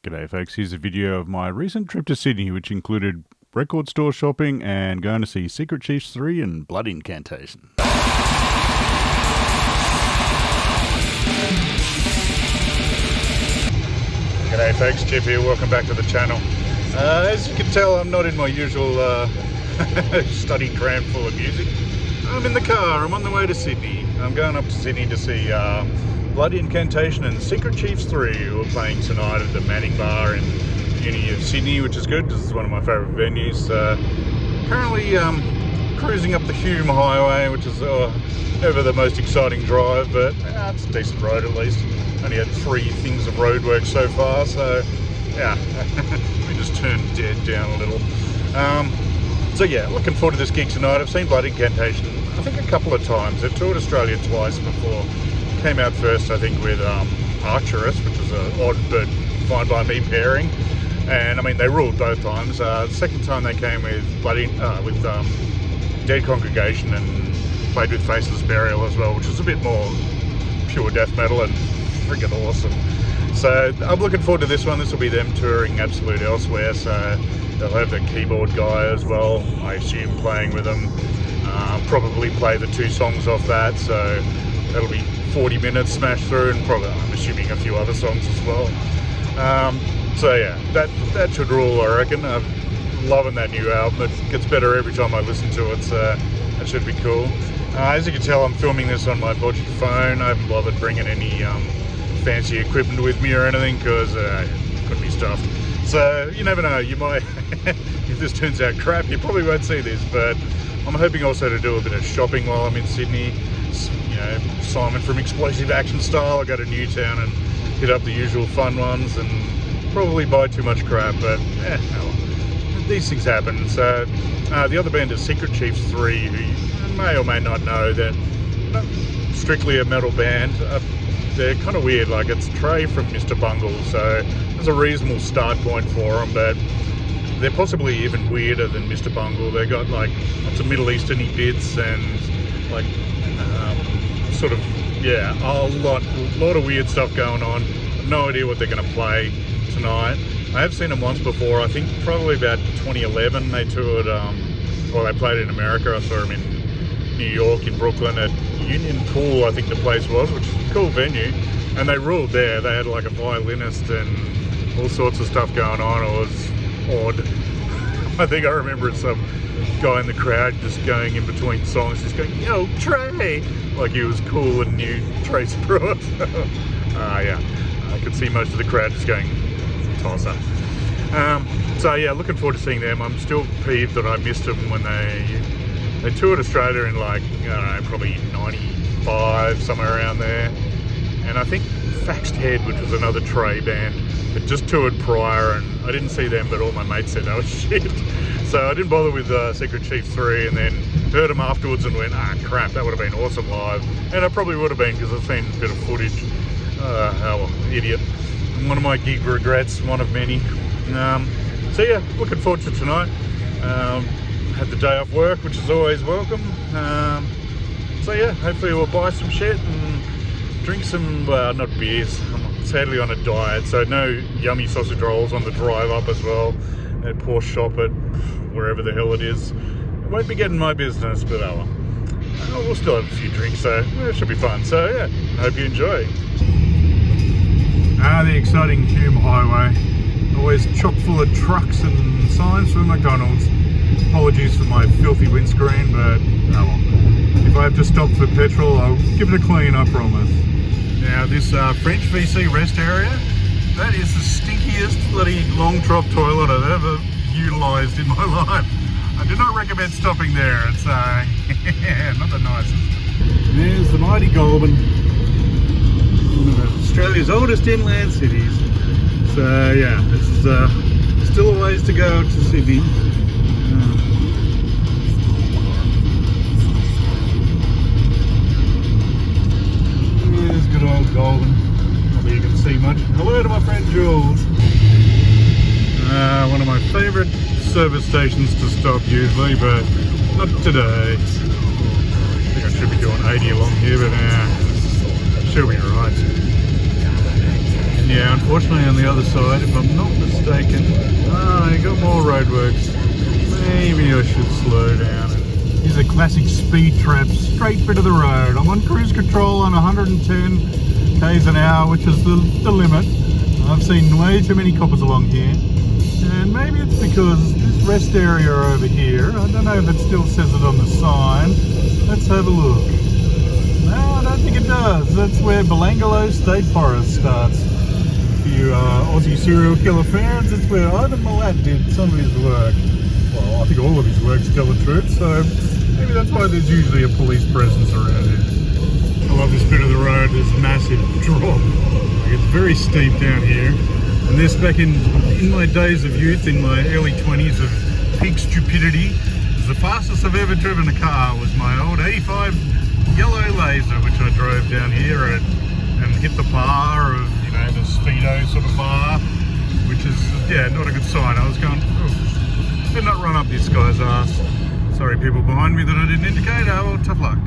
G'day folks, here's a video of my recent trip to Sydney, which included record store shopping and going to see Secret Chiefs 3 and Blood Incantation. G'day folks, Jeff here, welcome back to the channel. As you can tell, I'm not in my usual study cram full of music. I'm in the car, I'm on the way to Sydney. I'm going up to Sydney to see Blood Incantation and Secret Chiefs 3, who are playing tonight at the Manning Bar in Uni of Sydney, which is good. This is one of my favourite venues. Currently cruising up the Hume Highway, which is never the most exciting drive, but it's a decent road at least. Only had 3 things of roadwork so far, so yeah, let me just turn dead down a little. So yeah, looking forward to this gig tonight. I've seen Blood Incantation, I think a couple of times. They've toured Australia twice before. Came out first, I think, with Archerist, which was an odd but fine by me pairing, and I mean they ruled both times. The second time they came with Dead Congregation and played with Faceless Burial as well, which was a bit more pure death metal and friggin' awesome. So I'm looking forward to this one. This will be them touring Absolute Elsewhere, so they'll have the keyboard guy as well, I assume, playing with them. Probably play the 2 songs off that, so that'll be 40 minutes smashed through, and probably, I'm assuming, a few other songs as well. So yeah, that should rule, I reckon. I'm loving that new album. It gets better every time I listen to it, so that should be cool. As you can tell, I'm filming this on my dodgy phone. I haven't bothered bringing any fancy equipment with me or anything, because it could be stuffed. So you never know, you might, if this turns out crap, you probably won't see this, but I'm hoping also to do a bit of shopping while I'm in Sydney. You know, Simon from Explosive Action style. I go to Newtown and hit up the usual fun ones and probably buy too much crap, but these things happen. So the other band is Secret Chiefs 3, who you may or may not know. They're not strictly a metal band. They're kind of weird, like it's Trey from Mr. Bungle, so there's a reasonable start point for them, but they're possibly even weirder than Mr. Bungle. They got like lots of Middle Eastern-y bits and like sort of, yeah, a lot of weird stuff going on. No idea what they're going to play tonight. I have seen them once before. I think probably about 2011 they toured, well, they played in America. I saw them in New York, in Brooklyn at Union Pool, I think the place was, which is a cool venue, and they ruled there. They had like a violinist and all sorts of stuff going on. It was odd. I think I remember some guy in the crowd just going in between songs, just going, "Yo, Trey!" like he was cool and knew Trey Sprott. Yeah, I could see most of the crowd just going, "Tosser." So yeah, looking forward to seeing them. I'm still peeved that I missed them when they toured Australia in like, I don't know, probably 95, somewhere around there. And I think Faxed Head, which was another Trey band, had just toured prior, and I didn't see them, but all my mates said that was shit. So I didn't bother with Secret Chiefs 3, and then heard them afterwards and went, crap, that would have been awesome live. And I probably would have been, because I've seen a bit of footage. Oh, idiot. One of my gig regrets, one of many. So yeah, looking forward to tonight. Had the day off work, which is always welcome. So yeah, hopefully we'll buy some shit and drink some, well, not beers. I'm sadly on a diet, so no yummy sausage rolls on the drive up as well. That poor shop at wherever the hell it is. It won't be getting my business, but oh well. We'll still have a few drinks, so it should be fun. So yeah, hope you enjoy. The exciting Hume Highway. Always chock full of trucks and signs for McDonald's. Apologies for my filthy windscreen, but oh well. If I have to stop for petrol, I'll give it a clean, I promise. Now this French VC rest area, that is the stinkiest bloody long drop toilet I've ever utilised in my life. I do not recommend stopping there. It's not the nicest. There's the mighty Goulburn, one of Australia's oldest inland cities. So yeah, this is still a ways to go to Sydney. There's good old Goulburn. Not that you can see much. Hello to my friend Jules. One of my favourite service stations to stop usually, but not today. I think I should be doing 80 along here, but should be alright. Yeah, unfortunately on the other side, if I'm not mistaken, I got more roadworks. Maybe I should slow down. These are classic speed traps, straight bit of the road. I'm on cruise control on 110 k's an hour, which is the limit. I've seen way too many coppers along here. And maybe it's because this rest area over here, I don't know if it still says it on the sign. Let's have a look. No, I don't think it does. That's where Belangolo State Forest starts. For you Aussie serial killer fans, it's where Ivan Milat did some of his work. Well, I think all of his works tell the truth, so maybe that's why there's usually a police presence around here. I love this bit of the road. There's a massive drop. Like, it's very steep down here. And this back in my days of youth, in my early 20s of peak stupidity, the fastest I've ever driven a car was my old 85 yellow Laser, which I drove down here and hit the bar of, you know, the speedo sort of bar, which is, yeah, not a good sign. I was going, oh, better not run up this guy's ass. Sorry, people behind me that I didn't indicate. Oh, well, tough luck.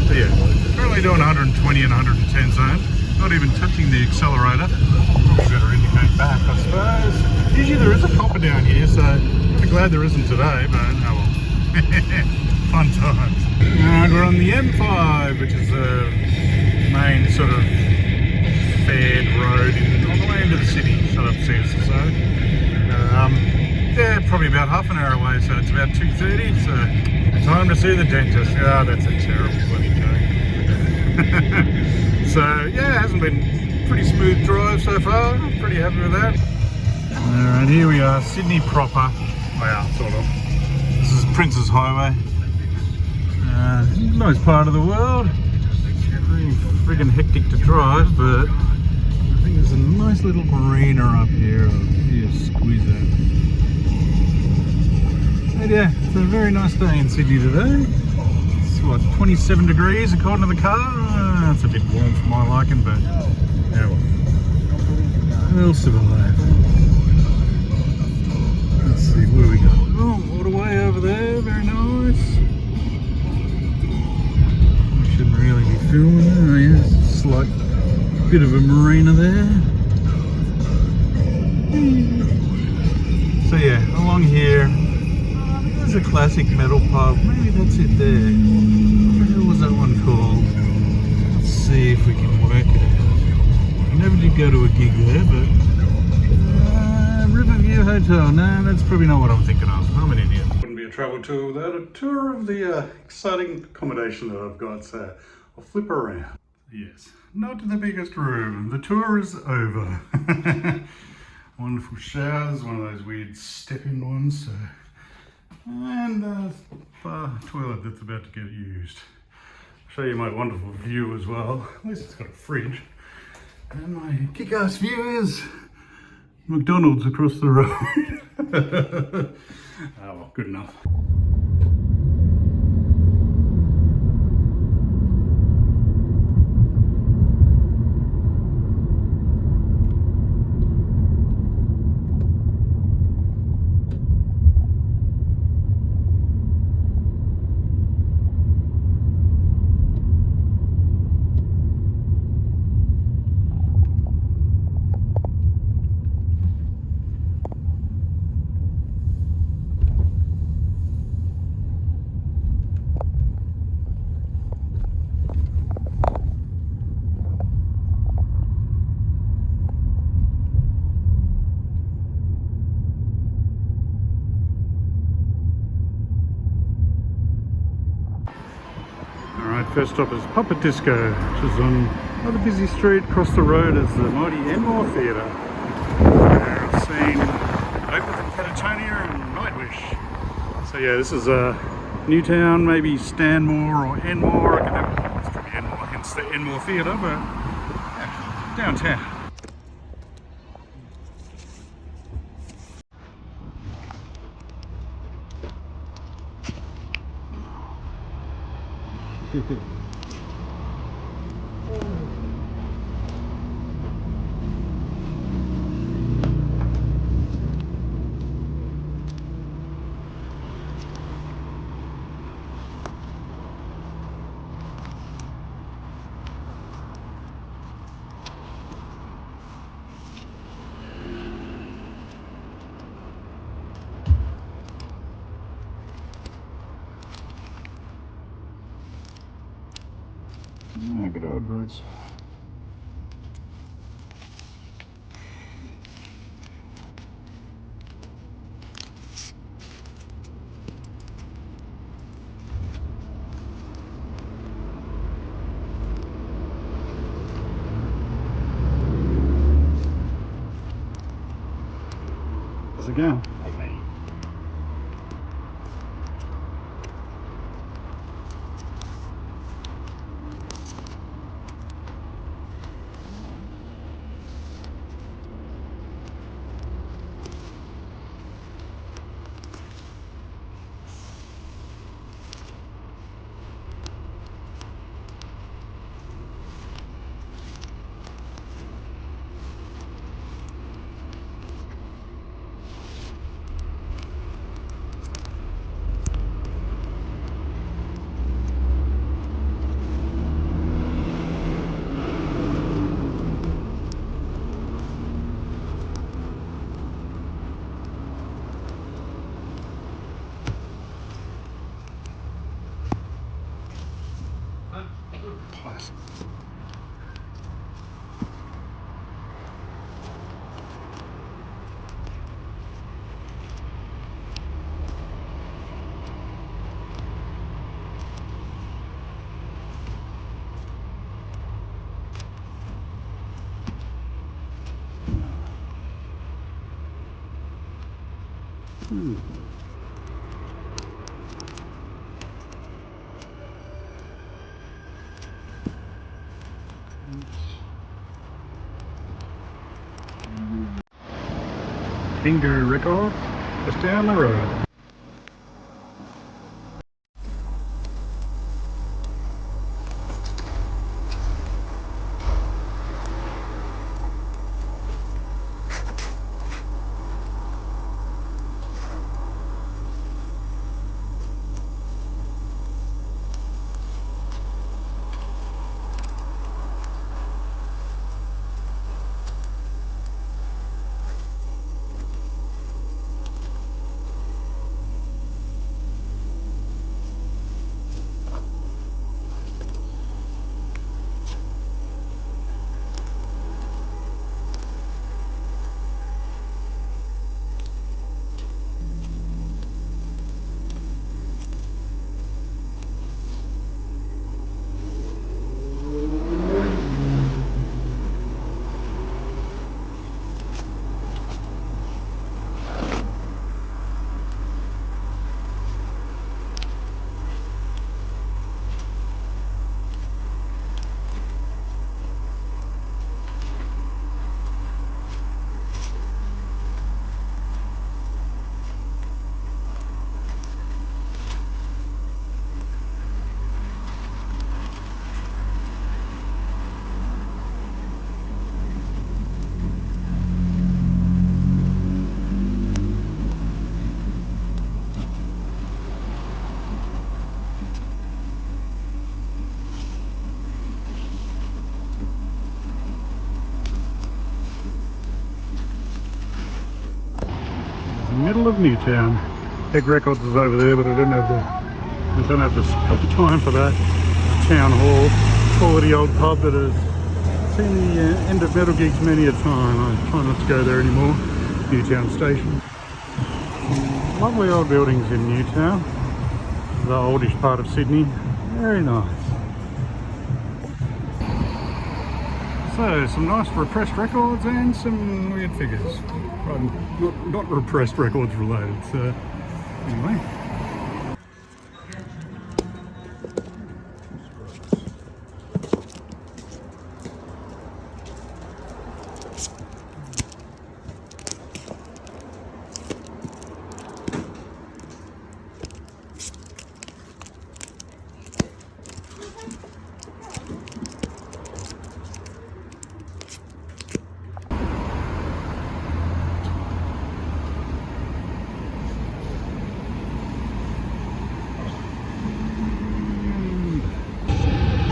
So yeah, currently doing 120 and 110 zone. Not even touching the accelerator. Probably better indicate back, I suppose. Usually there is a copper down here, so I'm glad there isn't today, but oh well. Fun times. And we're on the M5, which is the main sort of fed road on the way into the city. Shut up, CSSO. Yeah, probably about half an hour away, so it's about 2:30, so time to see the dentist. Oh, that's a terrible bloody joke. So yeah, it hasn't been pretty smooth drive so far. I'm pretty happy with that. Alright, here we are, Sydney proper. Well, sort of. This is Prince's Highway. Nice part of the world. Pretty friggin' hectic to drive, but I think there's a nice little marina up here. Here, squeeze that. But yeah, it's a very nice day in Sydney today. It's what, 27 degrees according to the car? It's a bit warm for my liking, but yeah, well, we'll survive. Let's see, where we go? Oh, waterway over there, very nice. We shouldn't really be filming. Oh yeah, it's a slight bit of a marina there. So yeah, along here, there's a classic metal pub. Maybe that's it there. What was that one called? See if we can work it out. I never did go to a gig there, but Riverview Hotel. No, that's probably not what I'm thinking of. I'm an idiot. Wouldn't be a travel tour without a tour of the exciting accommodation that I've got, so I'll flip around. Yes, not the biggest room. The tour is over. Wonderful showers, one of those weird step-in ones, so, and bar toilet that's about to get used. Show you my wonderful view as well. At least it's got a fridge. And my kick-ass view is McDonald's across the road. Oh well, good enough. First stop is Papa Disco, which is on another busy street. Across the road is the mighty Enmore Theatre, where I've seen Opeth and Catatonia and Nightwish. So yeah, this is Newtown, maybe Stanmore or Enmore. I can never, it's probably Enmore, hence the Enmore Theatre, but yeah, downtown. boots. Again. Classic. Finger record just down the road. Middle of Newtown. Egg Records is over there, but I don't have the time for that. Town Hall, quality old pub that has seen the end of metal gigs many a time. I try not to go there anymore. Newtown Station. Lovely old buildings in Newtown. The oldish part of Sydney. Very nice. So, some nice repressed records and some weird figures. Not repressed records related, so anyway.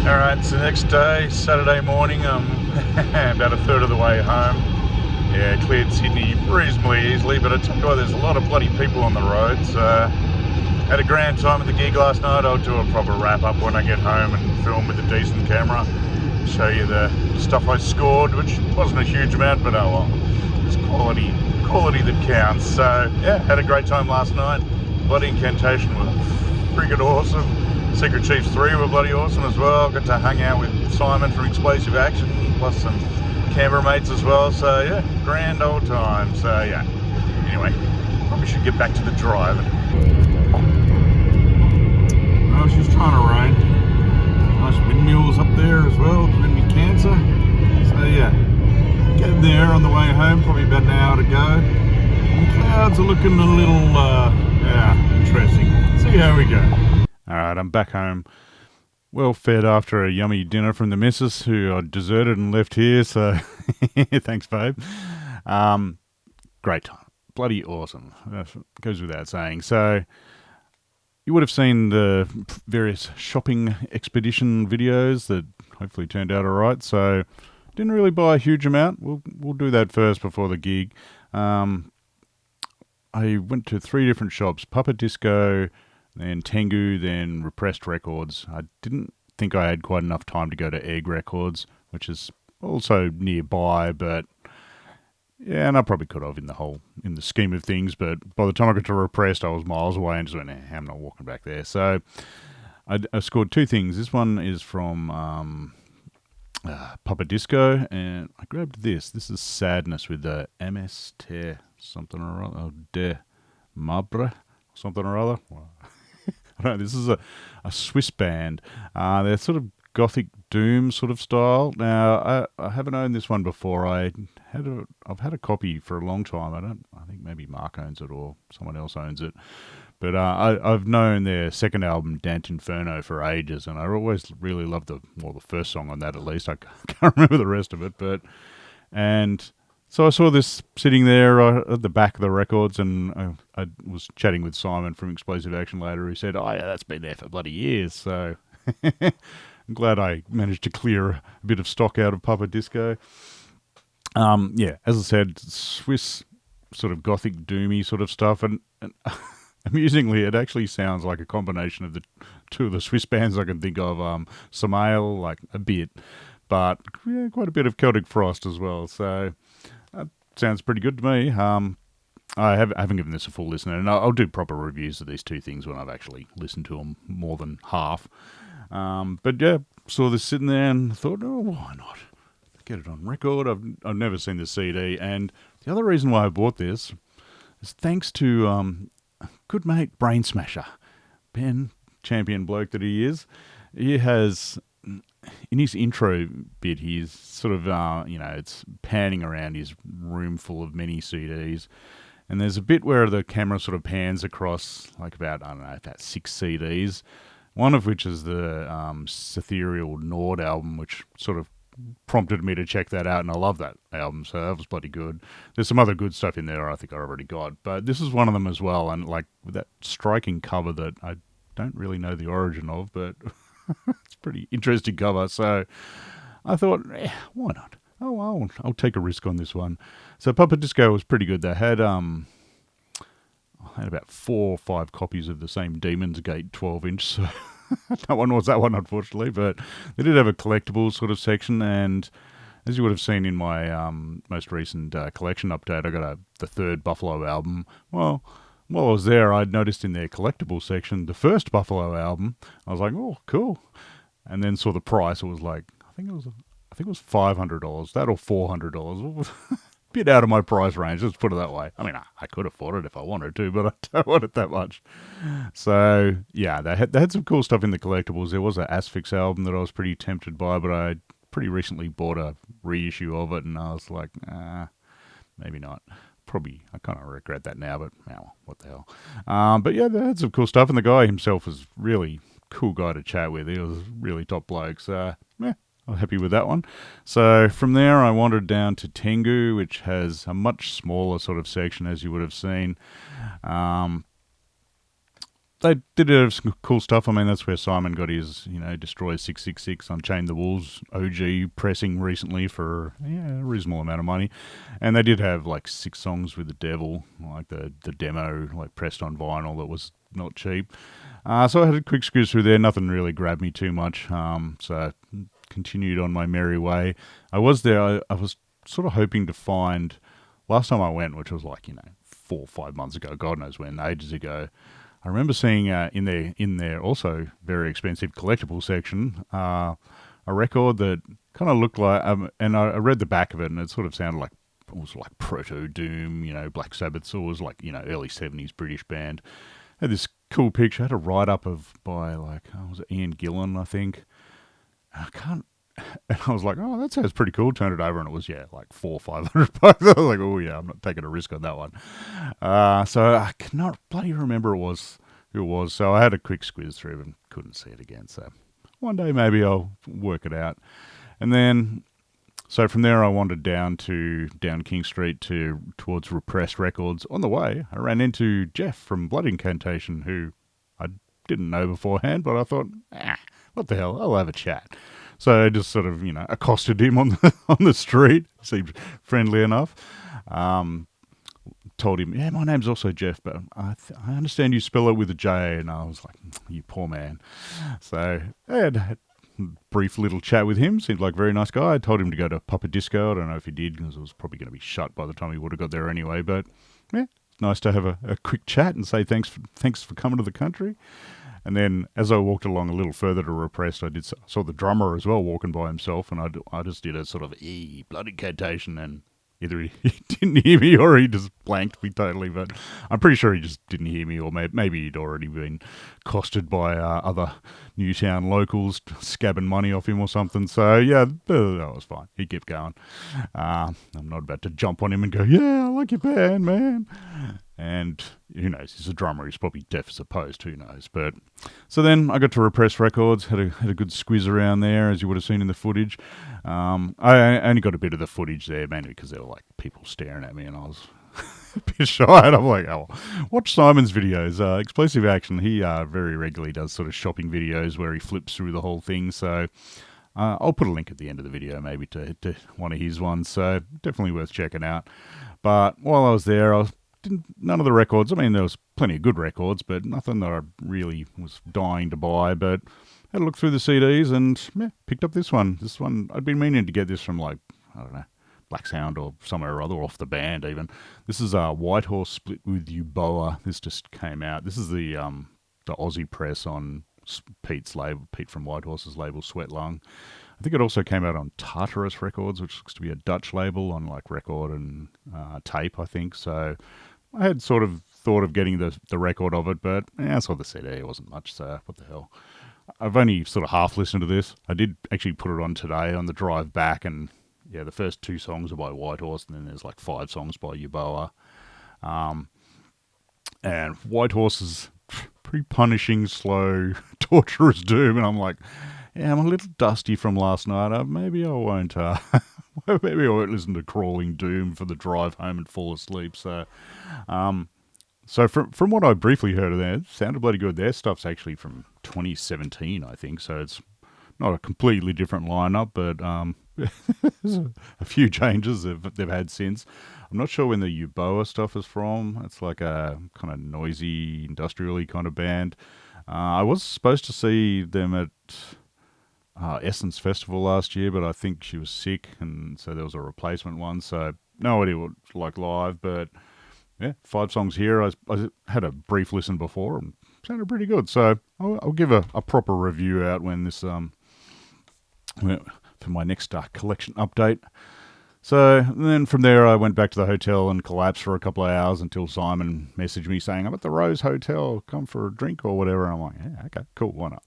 Alright, it's the next day, Saturday morning. I'm about a third of the way home. Yeah, cleared Sydney reasonably easily, but I tell you what, there's a lot of bloody people on the roads. Had a grand time at the gig last night. I'll do a proper wrap up when I get home and film with a decent camera. show you the stuff I scored, which wasn't a huge amount, but oh well, it's quality that counts. So yeah, had a great time last night. Bloody Incantation was friggin' awesome. Secret Chiefs 3 were bloody awesome as well. Got to hang out with Simon from Explosive Action, plus some Canberra mates as well. So yeah, grand old time. So yeah, anyway, probably should get back to the drive. Oh, she's trying to rain. Nice windmills up there as well, giving me cancer. So yeah, getting there on the way home, probably about an hour to go. And the clouds are looking a little, yeah, interesting. See how we go. Alright, I'm back home, well fed after a yummy dinner from the missus, who I deserted and left here, so thanks babe. Great time. Bloody awesome. That goes without saying. So, you would have seen the various shopping expedition videos that hopefully turned out alright, so didn't really buy a huge amount. We'll do that first before the gig. I went to 3 different shops, Papa Disco, then Tengu, then Repressed Records. I didn't think I had quite enough time to go to Egg Records, which is also nearby, but yeah, and I probably could have in the scheme of things, but by the time I got to Repressed, I was miles away and just went, I'm not walking back there. So I scored 2 things. This one is from Papa Disco, and I grabbed this. This is Sadness with the MS Te something or other, De Mabre, something or other. I don't know, this is a Swiss band. They're sort of gothic doom sort of style. Now, I haven't owned this one before. I've had a copy for a long time. I think maybe Mark owns it or someone else owns it. But I've known their second album, Dant Inferno, for ages, and I always really loved the first song on that at least. I can't remember the rest of it, and so I saw this sitting there at the back of the records, and I was chatting with Simon from Explosive Action later, who said, oh yeah, that's been there for bloody years, so I'm glad I managed to clear a bit of stock out of Papa Disco. Yeah, as I said, Swiss sort of gothic doomy sort of stuff, and amusingly, it actually sounds like a combination of the 2 of the Swiss bands I can think of, Samael, like a bit, but yeah, quite a bit of Celtic Frost as well, so sounds pretty good to me. I haven't given this a full listen, and I'll do proper reviews of these 2 things when I've actually listened to them more than half. But yeah, saw this sitting there and thought, oh, why not? Get it on record. I've never seen the CD, and the other reason why I bought this is thanks to good mate Brainsmasher, Ben, champion bloke that he is. He has, in his intro bit, he's sort of, it's panning around his room full of mini CDs. And there's a bit where the camera sort of pans across, like about 6 CDs. One of which is the Ethereal Nord album, which sort of prompted me to check that out. And I love that album, so that was bloody good. There's some other good stuff in there I think I already got. But this is one of them as well. And like with that striking cover that I don't really know the origin of, but it's a pretty interesting cover, so I thought, why not? Oh, I'll take a risk on this one. So Papa Disco was pretty good. They had I had about 4 or 5 copies of the same Demon's Gate 12-inch, so that one was that one, unfortunately, but they did have a collectibles sort of section, and as you would have seen in my most recent collection update, I got the 3rd Buffalo album. Well, while I was there, I'd noticed in their collectibles section the first Buffalo album. I was like, oh, cool. And then saw the price. It was like, I think it was $500. That or $400. Bit out of my price range, let's put it that way. I mean, I could afford it if I wanted to, but I don't want it that much. So, yeah, they had some cool stuff in the collectibles. There was an Asphyx album that I was pretty tempted by, but I pretty recently bought a reissue of it, and I was like, maybe not. Probably, I kind of regret that now, but what the hell. But yeah, they had some cool stuff, and the guy himself was really cool guy to chat with. He was really top bloke, so yeah, I'm happy with that one. So from there, I wandered down to Tengu, which has a much smaller sort of section, as you would have seen. They did have some cool stuff. I mean, that's where Simon got his, Destroy 666 Unchained the Wolves OG pressing recently for a reasonable amount of money. And they did have like 6 songs with the devil, like the demo, like pressed on vinyl that was not cheap. So I had a quick squeeze through there. Nothing really grabbed me too much. So continued on my merry way. I was there. I was sort of hoping to find. Last time I went, which was like 4 or 5 months ago, God knows when, ages ago. I remember seeing in their also very expensive collectible section a record that kind of looked like, and I read the back of it, and it sort of sounded like it was like proto Doom, Black Sabbath. So it was like early 70s British band. Had this cool picture. Had a write up by was it Ian Gillan, I think. I can't. And I was like, oh, that sounds pretty cool. Turned it over, and it was like $400 or $500. I was like, oh yeah, I'm not taking a risk on that one. So I cannot bloody remember who it was. So I had a quick squiz through and couldn't see it again. So one day maybe I'll work it out. And then, so from there I wandered down King Street towards Repressed Records. On the way, I ran into Jeff from Blood Incantation, who I didn't know beforehand, but I thought, what the hell? I'll have a chat. So I just sort of, accosted him on the street. Seemed friendly enough. Told him, yeah, my name's also Jeff, but I understand you spell it with a J. And I was like, you poor man. So I had a brief little chat with him. Seemed like a very nice guy. I told him to go to Papa Disco. I don't know if he did, because it was probably going to be shut by the time he would have got there anyway. But yeah, it's nice to have a quick chat and say thanks for coming to the country. And then as I walked along a little further to Repressed, I saw the drummer as well walking by himself, and I just did a sort of Blood Incantation, and either he didn't hear me or he just blanked me totally, but I'm pretty sure he just didn't hear me, or maybe he'd already been costed by other Newtown locals scabbing money off him or something. So yeah, that was fine. He kept going. I'm not about to jump on him and go, yeah, I like your band, man. And who knows, he's a drummer, he's probably deaf as a post, who knows. But so then I got to Repressed Records, had a good squiz around there, as you would have seen in the footage. I only got a bit of the footage there, mainly because there were like people staring at me, and I was a bit shy, and I'm like, oh, watch Simon's videos. Explosive Action, he very regularly does sort of shopping videos where he flips through the whole thing, so I'll put a link at the end of the video maybe to one of his ones, so definitely worth checking out. But while I was there, none of the records, I mean, there was plenty of good records, but nothing that I really was dying to buy. But had a look through the CDs and picked up this one. This one, I'd been meaning to get this from I don't know, Black Sound or somewhere or other, off the band even. This is White Horse split with Uboa. This just came out. This is the Aussie press on Pete's label, Pete from White Horse's label, Sweat Lung. I think it also came out on Tartarus Records, which looks to be a Dutch label, on record and tape, I think. So I had sort of thought of getting the record of it, but I saw the CD. It wasn't much, so what the hell. I've only sort of half listened to this. I did actually put it on today on the drive back, and yeah, the first 2 songs are by White Horse, and then there's 5 songs by Uboa. And White Horse is pretty punishing, slow, torturous doom, and I'm like, yeah, I'm a little dusty from last night. Maybe I won't. Maybe I won't listen to Crawling Doom for the drive home and fall asleep. So, from what I briefly heard of there, it sounded bloody good. Their stuff's actually from 2017, I think. So it's not a completely different lineup, but there's a few changes they've had since. I'm not sure when the Uboa stuff is from. It's like a kind of noisy, industrial-y kind of band. I was supposed to see them at Essence Festival last year, but I think she was sick, and so there was a replacement one. So no idea what it's like live, but yeah, 5 songs here. I had a brief listen before and sounded pretty good. So I'll give a proper review out when this for my next collection update. So then from there, I went back to the hotel and collapsed for a couple of hours until Simon messaged me saying, I'm at the Rose Hotel, come for a drink or whatever. And I'm like, yeah, okay, cool, why not?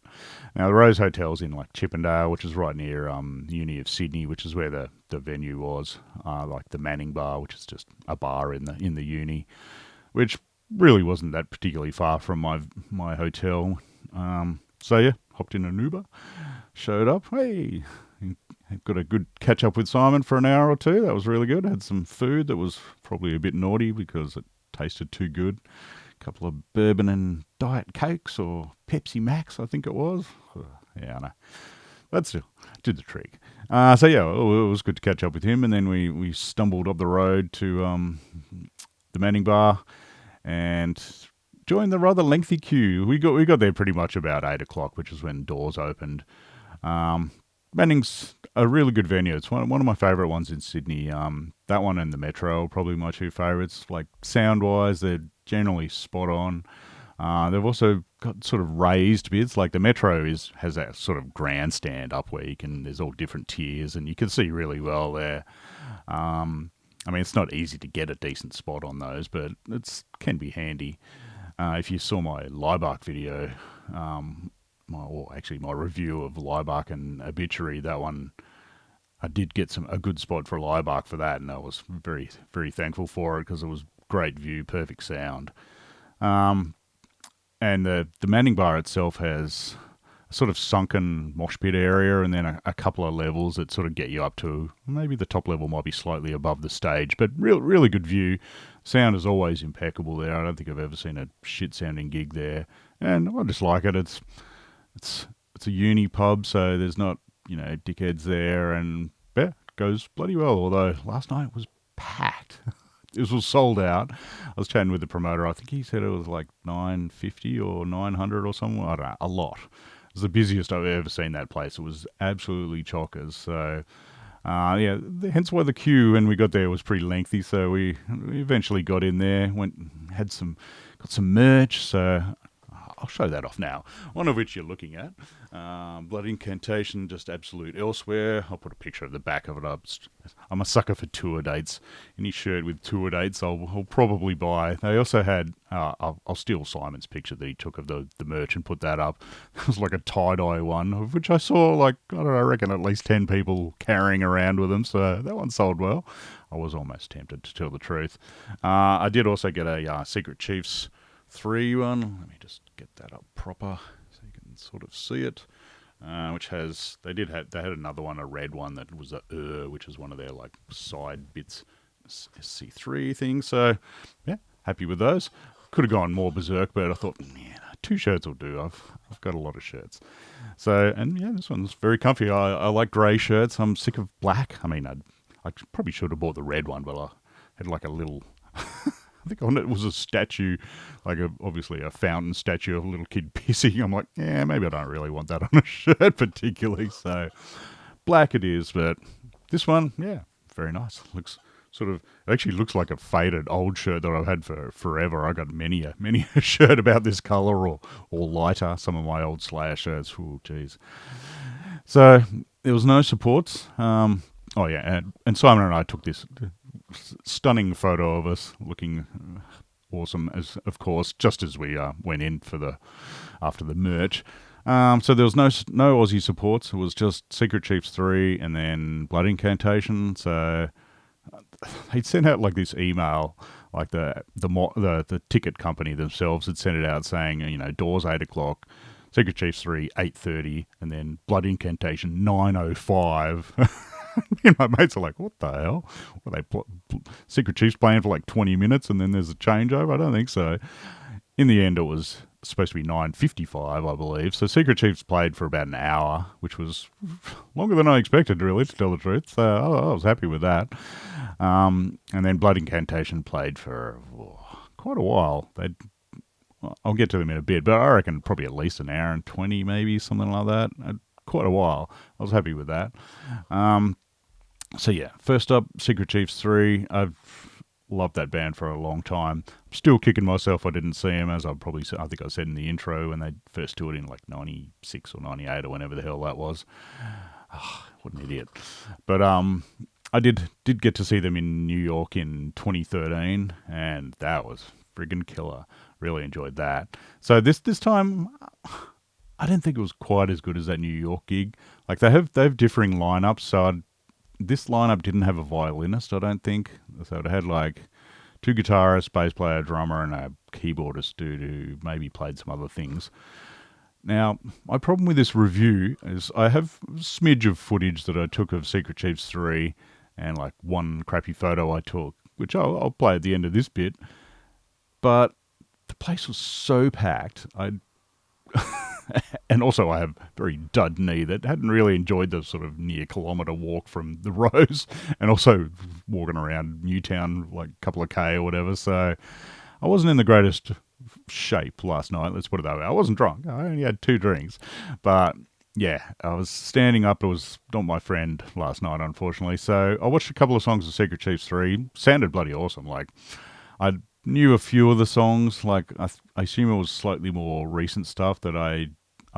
Now, the Rose Hotel's in Chippendale, which is right near Uni of Sydney, which is where the venue was, the Manning Bar, which is just a bar in the uni, which really wasn't that particularly far from my hotel. So yeah, hopped in an Uber, showed up, hey, got a good catch up with Simon for an hour or two. That was really good. Had some food that was probably a bit naughty because it tasted too good. A couple of bourbon and Diet Cokes or Pepsi Max, I think it was. Yeah, I know. But still, did the trick. So yeah, it was good to catch up with him. And then we stumbled up the road to the Manning Bar and joined the rather lengthy queue. We got there pretty much about 8 o'clock, which is when doors opened. Manning's a really good venue. It's one of my favourite ones in Sydney. That one and the Metro are probably my two favourites. Like sound wise, they're generally spot on. They've also got sort of raised bits. Like the Metro has that sort of grandstand up where there's all different tiers and you can see really well there. I mean, it's not easy to get a decent spot on those, but it can be handy. If you saw my Leibach video, my review of Leibach and Obituary, that one I did get a good spot for Leibach for that, and I was very, very thankful for it because it was great view, perfect sound. And the Manning Bar itself has a sort of sunken mosh pit area and then a couple of levels that sort of get you up to, maybe the top level might be slightly above the stage, but really good view. Sound is always impeccable there. I don't think I've ever seen a shit sounding gig there, and I just like it. It's a uni pub, so there's not, dickheads there, and yeah, it goes bloody well. Although last night was packed. It was sold out. I was chatting with the promoter. I think he said it was like 950 or 900 or something. I don't know, a lot. It was the busiest I've ever seen that place. It was absolutely chockers. So, yeah, hence why the queue when we got there was pretty lengthy. So we eventually got in there, got some merch. So I'll show that off now. One of which you're looking at. Blood Incantation, just absolute elsewhere. I'll put a picture of the back of it up. I'm a sucker for tour dates. Any shirt with tour dates, I'll probably buy. They also had, I'll steal Simon's picture that he took of the merch and put that up. It was like a tie-dye one, of which I saw I reckon at least 10 people carrying around with them. So that one sold well. I was almost tempted to tell the truth. I did also get a Secret Chiefs 3 one. Let me just get that up proper so you can sort of see it. Which has they had another one, a red one that was which is one of their like side bits, SC3 things. So yeah, happy with those. Could have gone more berserk, but I thought, yeah, 2 shirts will do. I've got a lot of shirts. So, and yeah, this one's very comfy. I like grey shirts. I'm sick of black. I mean, I probably should have bought the red one, but I had like a little. I think on it was a statue, obviously a fountain statue of a little kid pissing. I'm like, yeah, maybe I don't really want that on a shirt particularly. So black it is, but this one, yeah, very nice. It actually looks like a faded old shirt that I've had for forever. I got many a shirt about this colour or lighter. Some of my old Slayer shirts. Oh, geez. So there was no supports. Oh yeah, and Simon and I took this stunning photo of us looking awesome, as of course, just as we went in after the merch. So there was no Aussie supports. It was just Secret Chiefs 3 and then Blood Incantation. So he'd sent out like this email, like the ticket company themselves had sent it out saying, doors 8:00. Secret Chiefs 3, 8:30, and then Blood Incantation, 9:05. Me and my mates are like, what the hell? Were Secret Chiefs playing for like 20 minutes and then there's a changeover? I don't think so. In the end, it was supposed to be 9:55, I believe. So Secret Chiefs played for about an hour, which was longer than I expected, really, to tell the truth. So I was happy with that. And then Blood Incantation played for quite a while. I'll get to them in a bit, but I reckon probably at least an hour and 20, maybe, something like that. Quite a while. I was happy with that. So yeah, first up, Secret Chiefs 3. I've loved that band for a long time. I'm still kicking myself I didn't see them, as I think I said in the intro when they first toured in like 96 or 98 or whenever the hell that was. Oh, what an idiot. But I did get to see them in New York in 2013, and that was friggin' killer. Really enjoyed that. So this time, I didn't think it was quite as good as that New York gig. Like they have differing lineups. So this lineup didn't have a violinist, I don't think. So it had like 2 guitarists, bass player, drummer, and a keyboardist dude who maybe played some other things. Now, my problem with this review is I have a smidge of footage that I took of Secret Chiefs 3 and like one crappy photo I took, which I'll play at the end of this bit. But the place was so packed. And also I have very dud knee that hadn't really enjoyed the sort of near kilometre walk from the Rose and also walking around Newtown like a couple of K or whatever. So I wasn't in the greatest shape last night, let's put it that way. I wasn't drunk. I only had 2 drinks. But yeah, I was standing up. It was not my friend last night, unfortunately. So I watched a couple of songs of Secret Chiefs 3. Sounded bloody awesome. Like, I knew a few of the songs. Like, I assume it was slightly more recent stuff that I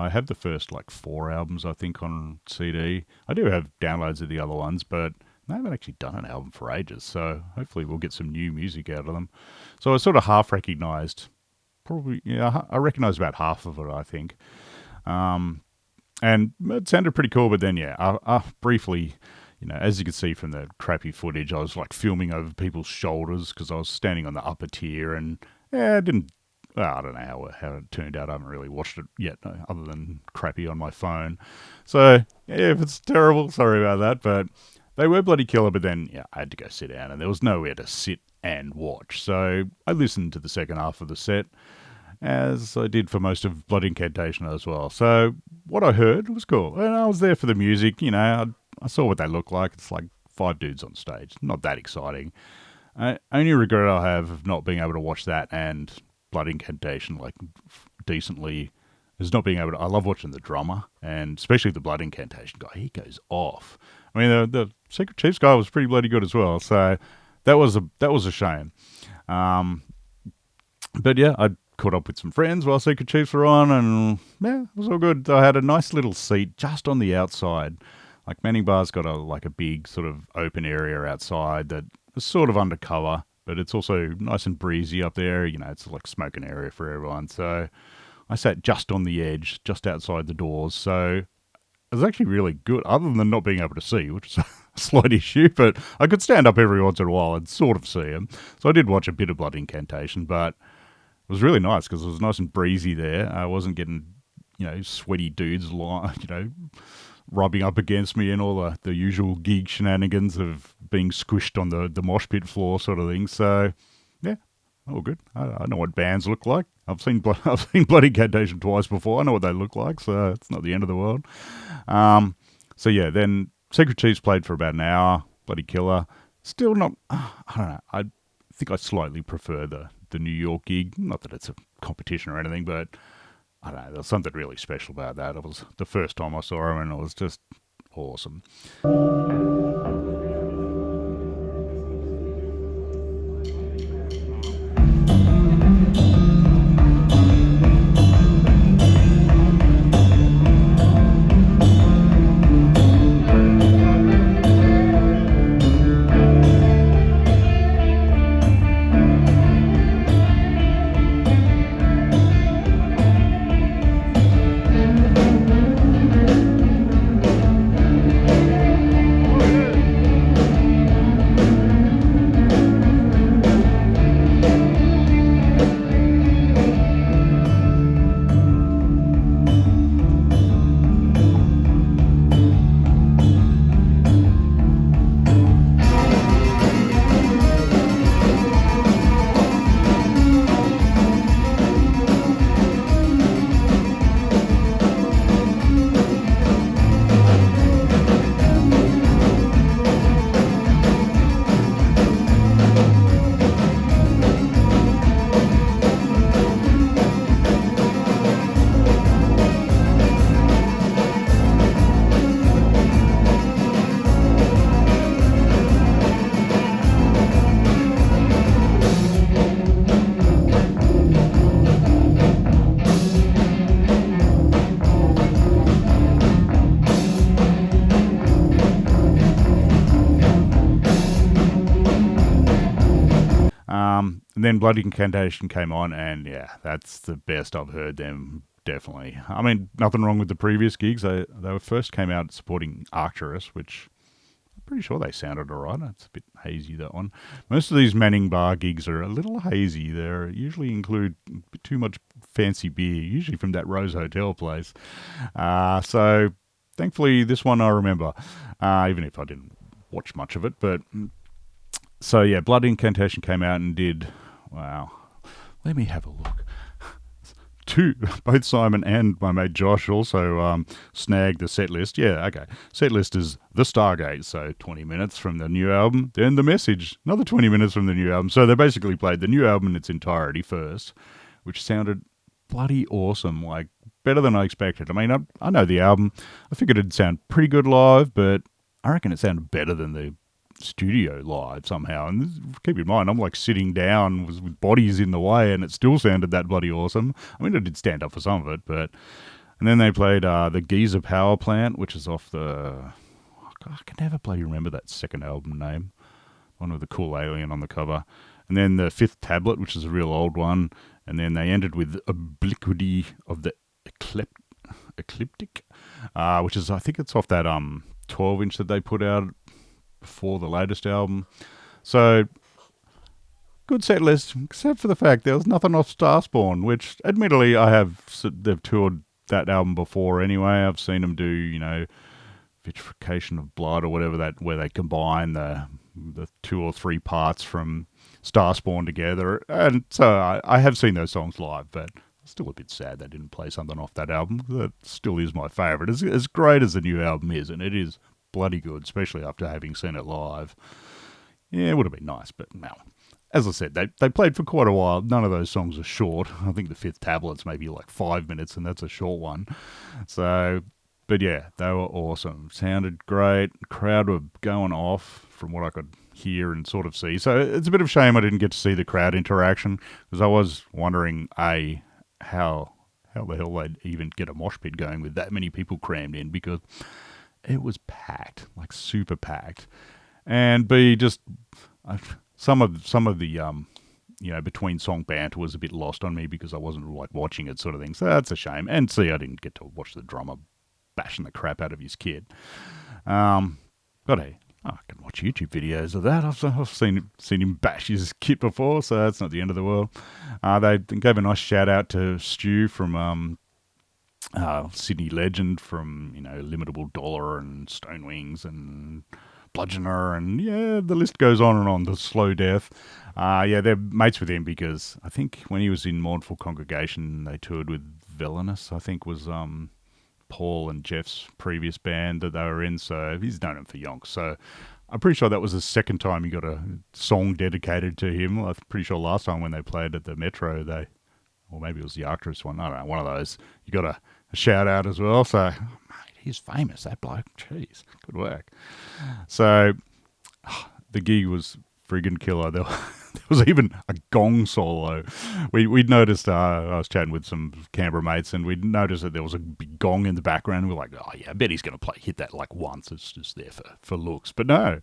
have the first, like, 4 albums, I think, on CD. I do have downloads of the other ones, but they haven't actually done an album for ages. So hopefully we'll get some new music out of them. So I sort of half recognised, probably, yeah, I recognised about half of it, I think. Um, and it sounded pretty cool, but then, yeah, briefly, as you can see from the crappy footage, I was like filming over people's shoulders because I was standing on the upper tier, and yeah, it didn't. Well, I don't know how it turned out. I haven't really watched it yet, other than crappy on my phone. So yeah, if it's terrible, sorry about that. But they were bloody killer. But then, yeah, I had to go sit down, and there was nowhere to sit and watch. So I listened to the second half of the set, as I did for most of Blood Incantation as well. So what I heard was cool. And I was there for the music, I saw what they look like. It's like 5 dudes on stage. Not that exciting. Only regret I have of not being able to watch that and Blood Incantation like decently is not being able to. I love watching the drummer, and especially the Blood Incantation guy. He goes off. I mean, the Secret Chiefs guy was pretty bloody good as well. So that was a shame. But yeah, I caught up with some friends while Secret Chiefs were on, and yeah, it was all good. I had a nice little seat just on the outside. Like, Manning Bar's got a big sort of open area outside that is sort of undercover, but it's also nice and breezy up there. It's like smoking area for everyone. So I sat just on the edge, just outside the doors. So it was actually really good, other than not being able to see, which is a slight issue, but I could stand up every once in a while and sort of see them. So I did watch a bit of Blood Incantation, but it was really nice because it was nice and breezy there. I wasn't getting, sweaty dudes, rubbing up against me and all the usual gig shenanigans of being squished on the mosh pit floor sort of thing. So, yeah, all good. I know what bands look like. I've seen Blood Incantation twice before. I know what they look like, so it's not the end of the world. So, yeah, then Secret Chiefs played for about an hour. Bloody killer. Still not, I don't know, I think I slightly prefer the New York gig. Not that it's a competition or anything, but I don't know, there's something really special about that. It was the first time I saw him, and it was just awesome. And then Blood Incantation came on, and yeah, that's the best I've heard them, definitely. I mean, nothing wrong with the previous gigs. They first came out supporting Arcturus, which I'm pretty sure they sounded alright. It's a bit hazy, that one. Most of these Manning Bar gigs are a little hazy. They usually include too much fancy beer, usually from that Rose Hotel place. So thankfully, this one I remember, even if I didn't watch much of it. But so yeah, Blood Incantation came out and did, wow, let me have a look. Both Simon and my mate Josh also snagged the set list. Yeah, okay. Set list is The Stargate, so 20 minutes from the new album. Then The Message, another 20 minutes from the new album. So they basically played the new album in its entirety first, which sounded bloody awesome. Like, better than I expected. I mean, I know the album. I figured it'd sound pretty good live, but I reckon it sounded better than the studio live somehow. And keep in mind, I'm like sitting down with bodies in the way, and it still sounded that bloody awesome. I mean, I did stand up for some of it, but... And then they played the Giza Power Plant, which is off the... I can never bloody remember that second album name. One with the cool alien on the cover. And then the Fifth Tablet, which is a real old one. And then they ended with Obliquity of the Ecliptic, which is, I think it's off that 12-inch that they put out before the latest album. So, good set list, except for the fact there was nothing off Starspawn, which, admittedly, they've toured that album before anyway. I've seen them do, you know, Vitrification of Blood or whatever, that where they combine the 2 or 3 parts from Starspawn together. And so I have seen those songs live, but still a bit sad they didn't play something off that album. That still is my favourite. As great as the new album is, and it is bloody good, especially after having seen it live. Yeah, it would have been nice, but no. As I said, they played for quite a while. None of those songs are short. I think the Fifth Tablet's maybe like 5 minutes, and that's a short one. So, but yeah, they were awesome. Sounded great. Crowd were going off from what I could hear and sort of see. So it's a bit of a shame I didn't get to see the crowd interaction, because I was wondering, how the hell they'd even get a mosh pit going with that many people crammed in, because it was packed, like super packed. And B, just some of the you know, between song banter was a bit lost on me because I wasn't like watching it, sort of thing. So that's a shame. And C, I didn't get to watch the drummer bashing the crap out of his kid. But hey, I can watch YouTube videos of that. I've seen him bash his kid before, so that's not the end of the world. They gave a nice shout out to Stu from Sydney Legend, from, you know, Limitable Dollar and Stone Wings and Bludgeoner, and yeah, the list goes on and on. The Slow Death. Yeah, they're mates with him because I think when he was in Mournful Congregation, they toured with Villainous, I think was Paul and Jeff's previous band that they were in, so he's known him for yonks. So I'm pretty sure that was the second time he got a song dedicated to him. I'm pretty sure last time when they played at the Metro, or maybe it was the Arcturus one, I don't know, one of those, you got a shout out as well. So, mate, he's famous, that bloke. Jeez, good work. So, the gig was friggin' killer. There was even a gong solo. We'd noticed, I was chatting with some Canberra mates, and we'd noticed that there was a big gong in the background. We're like, oh yeah, I bet he's going to hit that like once. It's just there for looks. But no,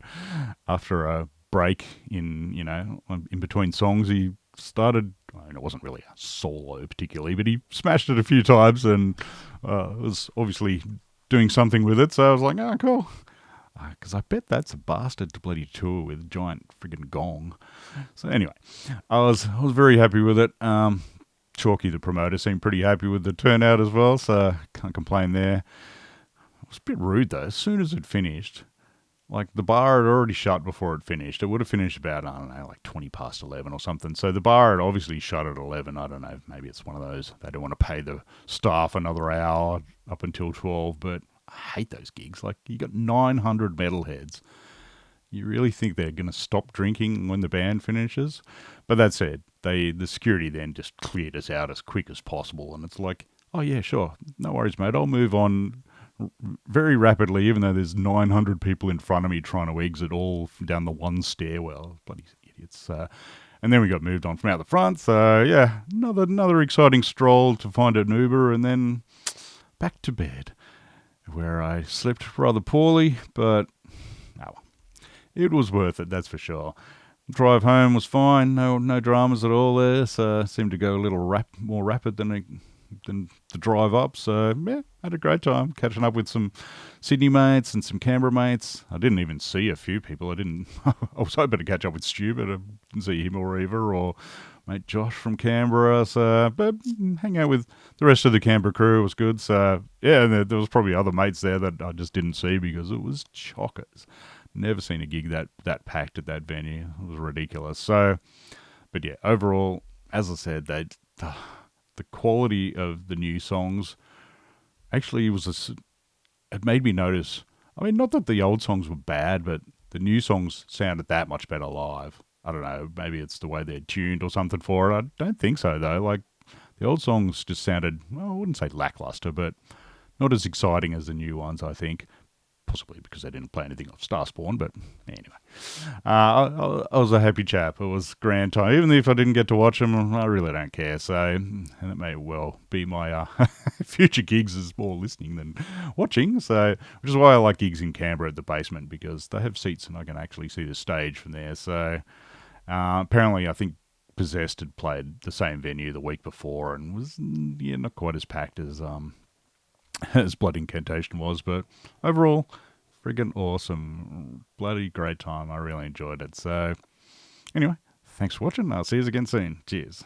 after a break in between songs, he started, I mean, it wasn't really a solo particularly, but he smashed it a few times and was obviously doing something with it. So I was like, oh, cool. Because I bet that's a bastard to bloody tour with a giant friggin' gong. So anyway, I was very happy with it. Chalky, the promoter, seemed pretty happy with the turnout as well, so can't complain there. It was a bit rude though. As soon as it finished, like the bar had already shut before it finished. It would have finished about, I don't know, like 20 past 11 or something. So the bar had obviously shut at 11. I don't know, maybe it's one of those, they don't want to pay the staff another hour up until 12, but I hate those gigs. Like, you got 900 metalheads. You really think they're going to stop drinking when the band finishes? But that said, the security then just cleared us out as quick as possible. And it's like, oh yeah, sure, no worries, mate. I'll move on very rapidly, even though there's 900 people in front of me trying to exit all down the one stairwell. Bloody idiots. And then we got moved on from out the front. So yeah, another exciting stroll to find an Uber, and then back to bed, where I slept rather poorly, but it was worth it, that's for sure. Drive home was fine, no dramas at all there, so it seemed to go a little more rapid than the drive up. So yeah, had a great time catching up with some Sydney mates and some Canberra mates. I didn't even see a few people. I was hoping to catch up with Stu, but I didn't see him or Eva or mate Josh from Canberra. So, but hang out with the rest of the Canberra crew was good. So yeah, there was probably other mates there that I just didn't see because it was chockers. Never seen a gig that packed at that venue. It was ridiculous. So, but yeah, overall, as I said, the quality of the new songs actually it made me notice. I mean, not that the old songs were bad, but the new songs sounded that much better live. I don't know, maybe it's the way they're tuned or something for it. I don't think so though. Like, The old songs just sounded, well, I wouldn't say lackluster, but not as exciting as the new ones, I think. Possibly because they didn't play anything off Starspawn, but anyway. I was a happy chap. It was grand time. Even if I didn't get to watch them, I really don't care. So, and it may well be my future gigs is more listening than watching. So, which is why I like gigs in Canberra at the basement, because they have seats and I can actually see the stage from there. So, apparently, I think Possessed had played the same venue the week before and was not quite as packed as as Blood Incantation was, but overall, friggin' awesome. Bloody great time. I really enjoyed it. So, anyway, thanks for watching. I'll see you again soon. Cheers.